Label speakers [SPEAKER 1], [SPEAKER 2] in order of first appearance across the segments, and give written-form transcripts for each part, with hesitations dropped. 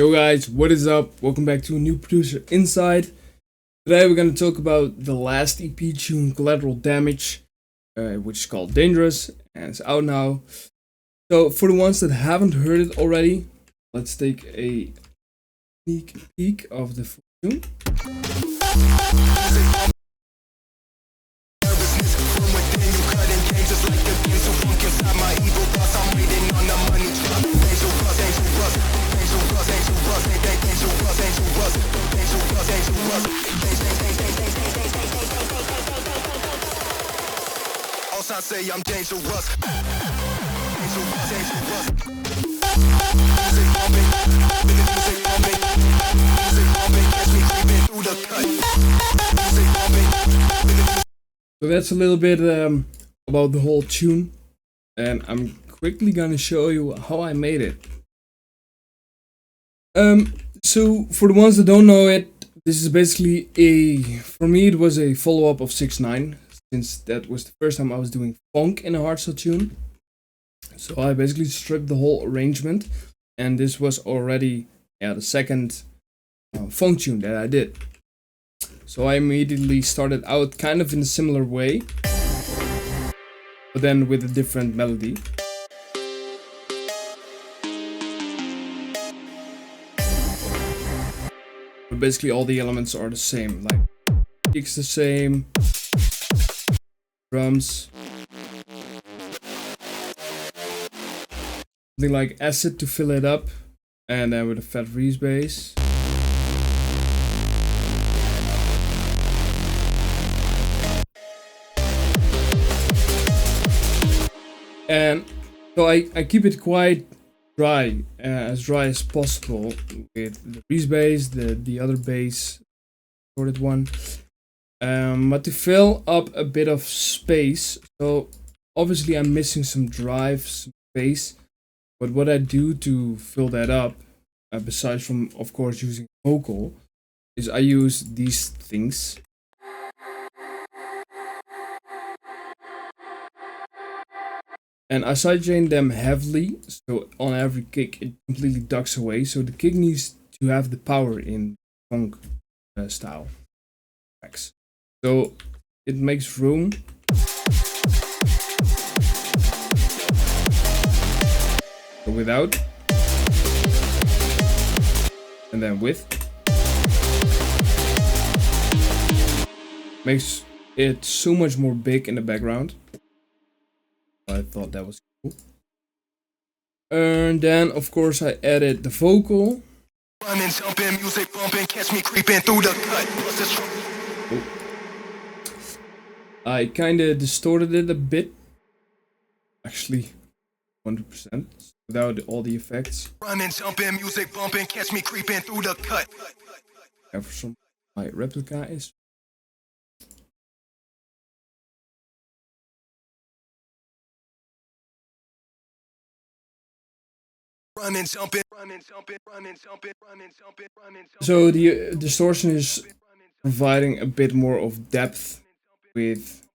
[SPEAKER 1] Yo guys, what is up? Welcome back to a new Producer Inside. Today we're going to talk about the last EP tune, Collateral Damage, which is called Dangerous, and it's out now. So for the ones that haven't heard it already, let's take a sneak peek of the full tune.
[SPEAKER 2] I say I'm dangerous.
[SPEAKER 1] So that's a little bit about the whole tune, and I'm quickly gonna show you how I made it. So for the ones that don't know it, this is basically for me it was a follow-up of 6ix9ine, since that was the first time I was doing funk in a hardstyle tune. So I basically stripped the whole arrangement, and this was already the second funk tune that I did. So I immediately started out kind of in a similar way, but then with a different melody. But basically all the elements are the same, like kicks the same, drums, something like acid to fill it up, and then with a Fat Reese bass. And so I keep it quite dry, as dry as possible, with the Reese bass, the other bass, sorted one. But to fill up a bit of space, so obviously I'm missing some drive, some bass, but what I do to fill that up, besides from of course using vocal, is I use these things. And I sidechain them heavily, so on every kick it completely ducks away, so the kick needs to have the power in funk style tracks. So it makes room. So without, and then with, makes it so much more big in the background. I thought that was cool. And then of course I added the vocal.
[SPEAKER 2] Running, jumping, music bumping, catch me creeping through the cut.
[SPEAKER 1] Oh. I kinda distorted it a bit. Actually, 100% without all the effects.
[SPEAKER 2] Running, jumping, music bumping, catch me creeping through the cut.
[SPEAKER 1] And for some, my replica is.
[SPEAKER 2] Running, jumping, running, jumping, running, jumping, running, jumping, running.
[SPEAKER 1] So the distortion is providing a bit more of depth with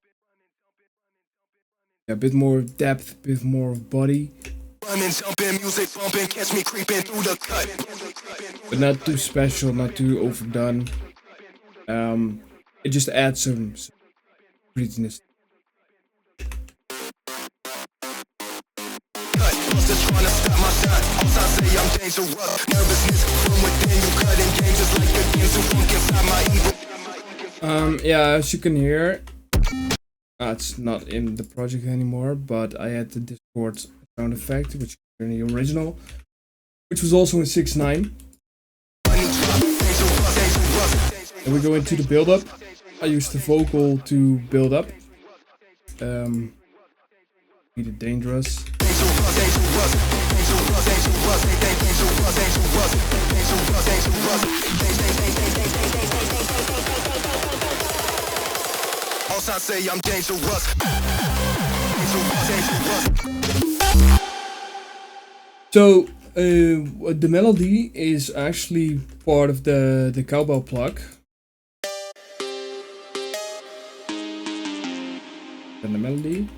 [SPEAKER 1] a bit more depth, a bit more of body.
[SPEAKER 2] Running, jumping, music bumping, catch me creeping through the cut.
[SPEAKER 1] But not too special, not too overdone. It just adds some prettiness. Yeah, as you can hear, it's not in the project anymore, but I had the Discord sound effect, which is in the original, which was also in 6ix9ine. And we go into the build up. I use the vocal to build up. Be the Dangerous.
[SPEAKER 2] I say I'm dangerous.
[SPEAKER 1] So the melody is actually part of the cowbell plug. Then the melody.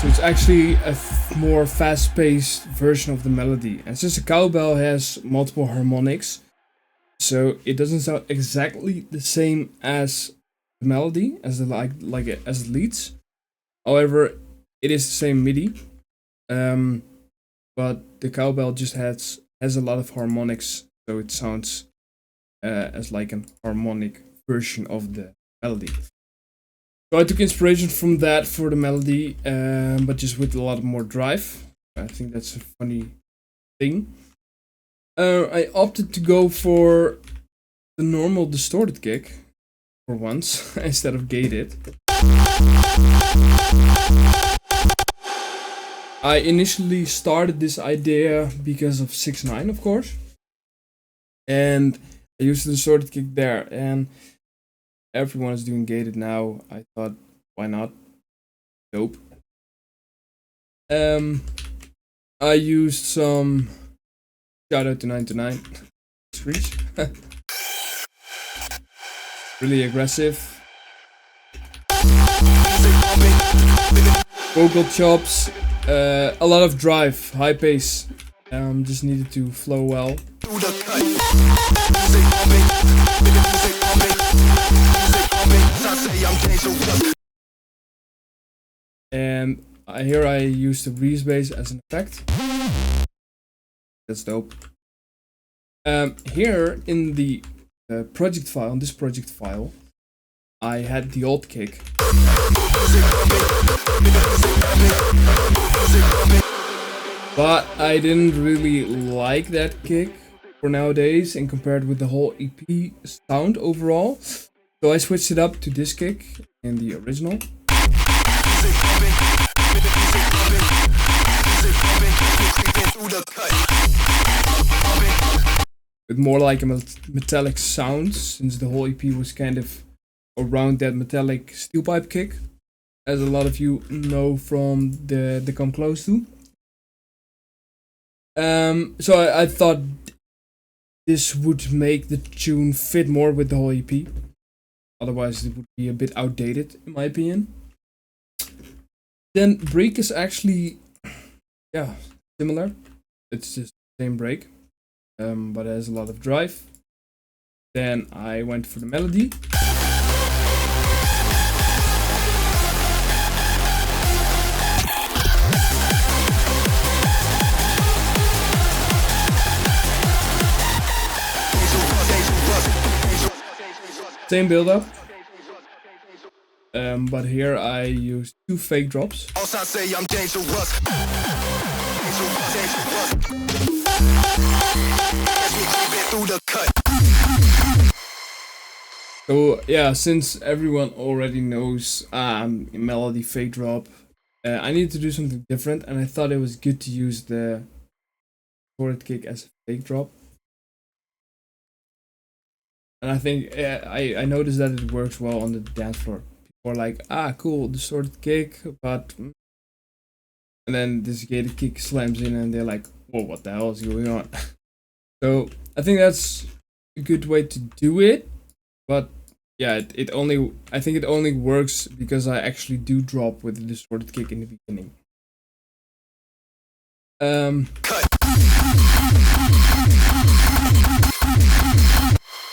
[SPEAKER 1] So it's actually a more fast-paced version of the melody. And since a cowbell has multiple harmonics, so it doesn't sound exactly the same as the melody, as the as it leads. However, it is the same MIDI, but the cowbell just has a lot of harmonics, so it sounds as like an harmonic version of the melody. So I took inspiration from that for the melody, but just with a lot more drive. I think that's a funny thing. I opted to go for the normal distorted kick for once instead of gated. I initially started this idea because of 6ix9ine, of course, and I used the distorted kick there, and everyone is doing gated now. I thought, why not? Dope. I used some, shout out to 9to9 screech. Really aggressive. Vocal chops, a lot of drive, high pace. Just needed to flow well. And here I used the breeze bass as an effect. That's dope. Here in the project file, on this project file, I had the alt kick. But I didn't really like that kick for nowadays and compared with the whole EP sound overall. So I switched it up to this kick in the original. With more like a metallic sound, since the whole EP was kind of around that metallic steel pipe kick, as a lot of you know from the Come Close to. So I thought this would make the tune fit more with the whole EP. Otherwise it would be a bit outdated in my opinion. Then break is actually, yeah, similar. It's just the same break, but it has a lot of drive. Then I went for the melody. Same build up, but here I used 2 fake drops. So yeah, since everyone already knows melody fake drop, I needed to do something different, and I thought it was good to use the chord kick as a fake drop. And I think I noticed that it works well on the dance floor. People are like, cool, distorted kick, but... And then this gated kick slams in and they're like, whoa, what the hell is going on? So I think that's a good way to do it. But yeah, I think it only works because I actually do drop with the distorted kick in the beginning.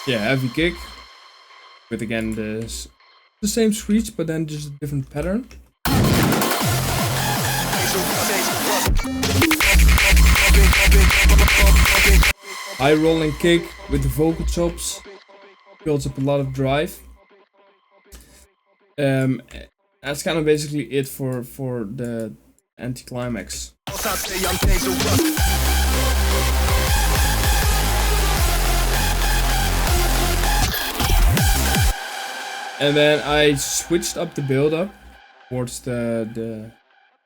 [SPEAKER 1] Yeah, heavy kick with again the same screech, but then just a different pattern. High rolling kick with the vocal chops, builds up a lot of drive. That's kind of basically it for the anticlimax. And then I switched up the build up towards the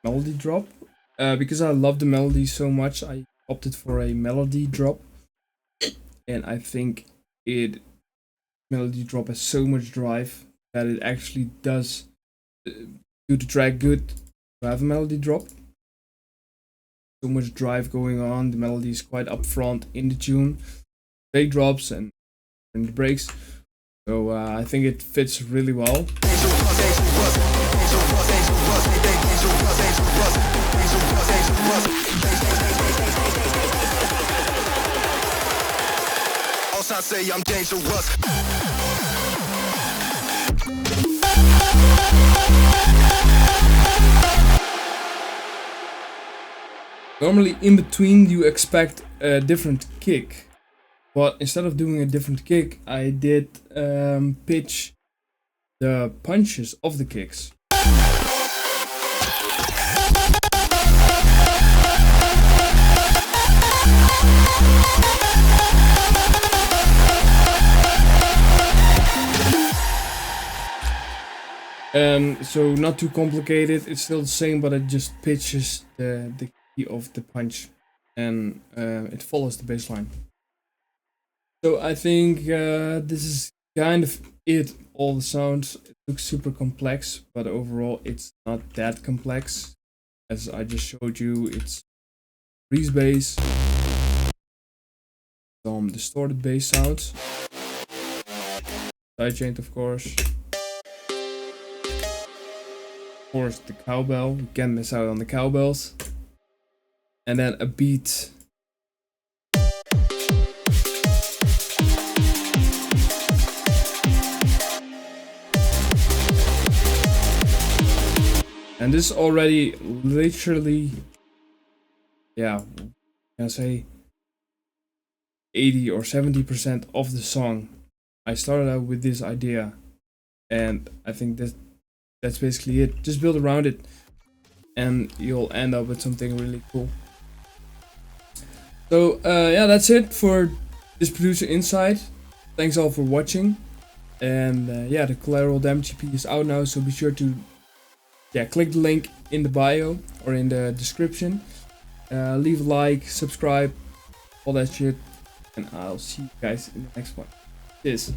[SPEAKER 1] melody drop. Because I love the melody so much, I opted for a melody drop. And I think melody drop has so much drive that it actually does do the track good to have a melody drop. So much drive going on, the melody is quite upfront in the tune. Fake drops and the breaks. So I think it fits really well.
[SPEAKER 2] I say I'm dangerous.
[SPEAKER 1] Normally in between you expect a different kick, but instead of doing a different kick, I did pitch the punches of the kicks. So not too complicated, it's still the same, but it just pitches the key of the punch, and it follows the bass line. So I think this is kind of it, all the sounds. It looks super complex, but overall it's not that complex. As I just showed you, it's freeze bass, some distorted bass sounds, sidechained of course. Of course, the cowbell, you can't miss out on the cowbells, and then a beat. And this is already literally, yeah, can I say 80 or 70% of the song. I started out with this idea, and I think that's basically it. Just build around it and you'll end up with something really cool. So yeah, that's it for this Producer Insight. Thanks all for watching, and yeah, the Collateral Damage EP is out now, so be sure to click the link in the bio or in the description. Leave a like, subscribe, all that shit, and I'll see you guys in the next one. Cheers.